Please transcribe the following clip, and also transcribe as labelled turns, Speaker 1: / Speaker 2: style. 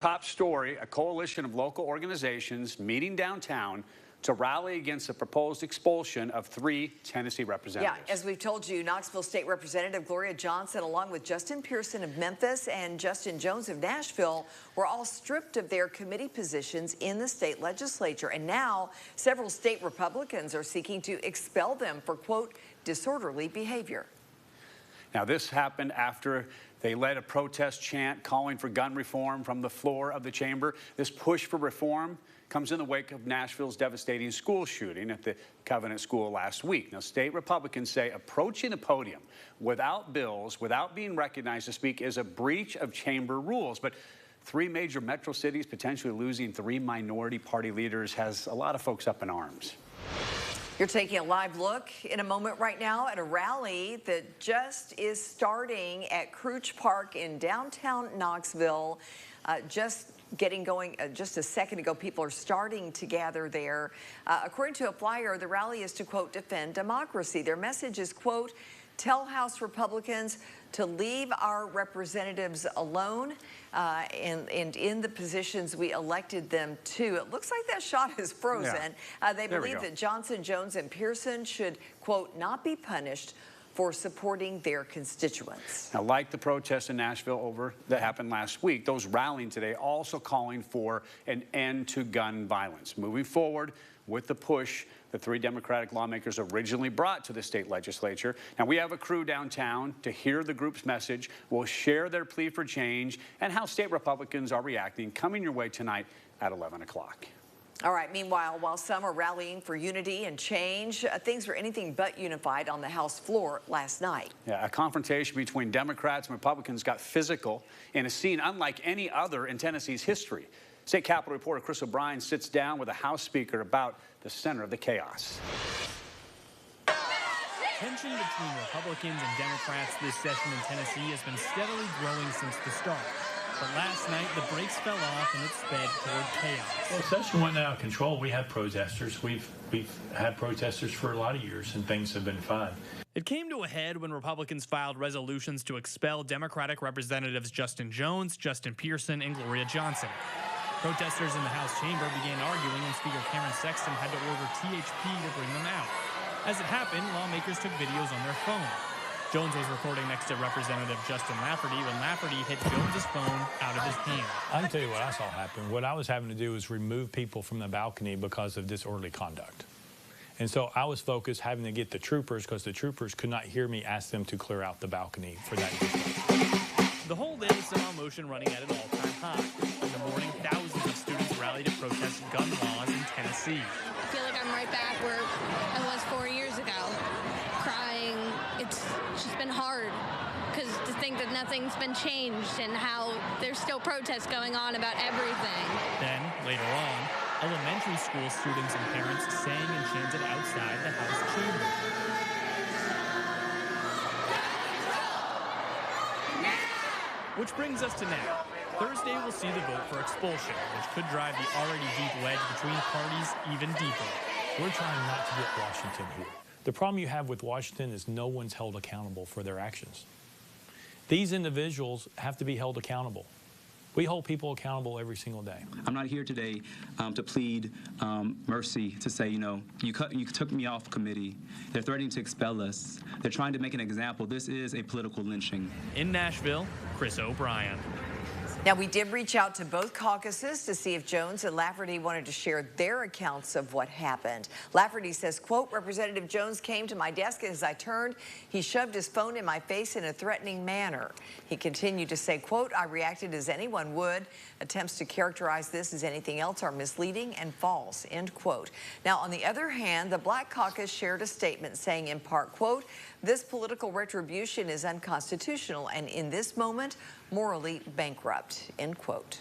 Speaker 1: Top story, a coalition of local organizations meeting downtown to rally against the proposed expulsion of 3 Tennessee representatives.
Speaker 2: Yeah, as we've told you, Knoxville State Representative Gloria Johnson, along with Justin Pearson of Memphis and Justin Jones of Nashville, were all stripped of their committee positions in the state legislature. And now several state Republicans are seeking to expel them for, quote, disorderly behavior.
Speaker 1: Now, this happened after they led a protest chant calling for gun reform from the floor of the chamber. This push for reform comes in the wake of Nashville's devastating school shooting at the Covenant School last week. Now, state Republicans say approaching the podium without bills, without being recognized to speak, is a breach of chamber rules. But 3 major metro cities potentially losing 3 minority party leaders has a lot of folks up in arms.
Speaker 2: You're taking a live look in a moment right now at a rally that just is starting at Crouch Park in downtown Knoxville. Just getting going just a second ago. People are starting to gather there. According to a flyer, the rally is to, quote, defend democracy. Their message is, quote, tell House Republicans to leave our representatives alone and in the positions we elected them to. It looks like that shot is frozen. Yeah. They believe that Johnson, Jones, and Pearson should, quote, not be punished for supporting their constituents.
Speaker 1: Now, like the protests in Nashville that happened last week, those rallying today also calling for an end to gun violence. Moving forward with the push the 3 Democratic lawmakers originally brought to the state legislature. Now, we have a crew downtown to hear the group's message. We'll share their plea for change and how state Republicans are reacting, coming your way tonight at 11 o'clock.
Speaker 2: All right. Meanwhile, while some are rallying for unity and change, things were anything but unified on the House floor last night.
Speaker 1: Yeah, a confrontation between Democrats and Republicans got physical in a scene unlike any other in Tennessee's history. State Capitol reporter Chris O'Brien sits down with a House Speaker about the center of the chaos.
Speaker 3: Tension between Republicans and Democrats this session in Tennessee has been steadily growing since the start. But last night, the brakes fell off and it sped toward chaos.
Speaker 4: Well, the session went out of control. We had protesters. We've had protesters for a lot of years, and things have been fine.
Speaker 3: It came to a head when Republicans filed resolutions to expel Democratic Representatives Justin Jones, Justin Pearson, and Gloria Johnson. Protesters in the House chamber began arguing, and Speaker Cameron Sexton had to order THP to bring them out. As it happened, lawmakers took videos on their phone. Jones was recording next to Representative Justin Lafferty when Lafferty hit Jones's phone out of his hand.
Speaker 4: I can tell you what I saw happen. What I was having to do was remove people from the balcony because of disorderly conduct. And so I was focused having to get the troopers, because the troopers could not hear me ask them to clear out the balcony for that.
Speaker 3: The whole day saw motion running at an all-time high. In the morning, thousands of students rallied to protest gun laws in Tennessee.
Speaker 5: I feel like I'm right back where I was 4 years ago, crying. It's just been hard, because to think that nothing's been changed and how there's still protests going on about everything.
Speaker 3: Then, later on, elementary school students and parents sang and chanted outside the House chamber. Which brings us to now. Thursday will see the vote for expulsion, which could drive the already deep wedge between parties even deeper.
Speaker 4: We're trying not to get Washington here. The problem you have with Washington is no one's held accountable for their actions. These individuals have to be held accountable. We hold people accountable every single day.
Speaker 6: I'm not here today to plead mercy, to say, you took me off committee. They're threatening to expel us. They're trying to make an example. This is a political lynching.
Speaker 3: In Nashville, Chris O'Brien.
Speaker 2: Now, we did reach out to both caucuses to see if Jones and Lafferty wanted to share their accounts of what happened. Lafferty says, quote, Representative Jones came to my desk as I turned. He shoved his phone in my face in a threatening manner. He continued to say, quote, I reacted as anyone would. Attempts to characterize this as anything else are misleading and false, end quote. Now, on the other hand, the Black Caucus shared a statement saying in part, quote, this political retribution is unconstitutional and in this moment, morally bankrupt, end quote.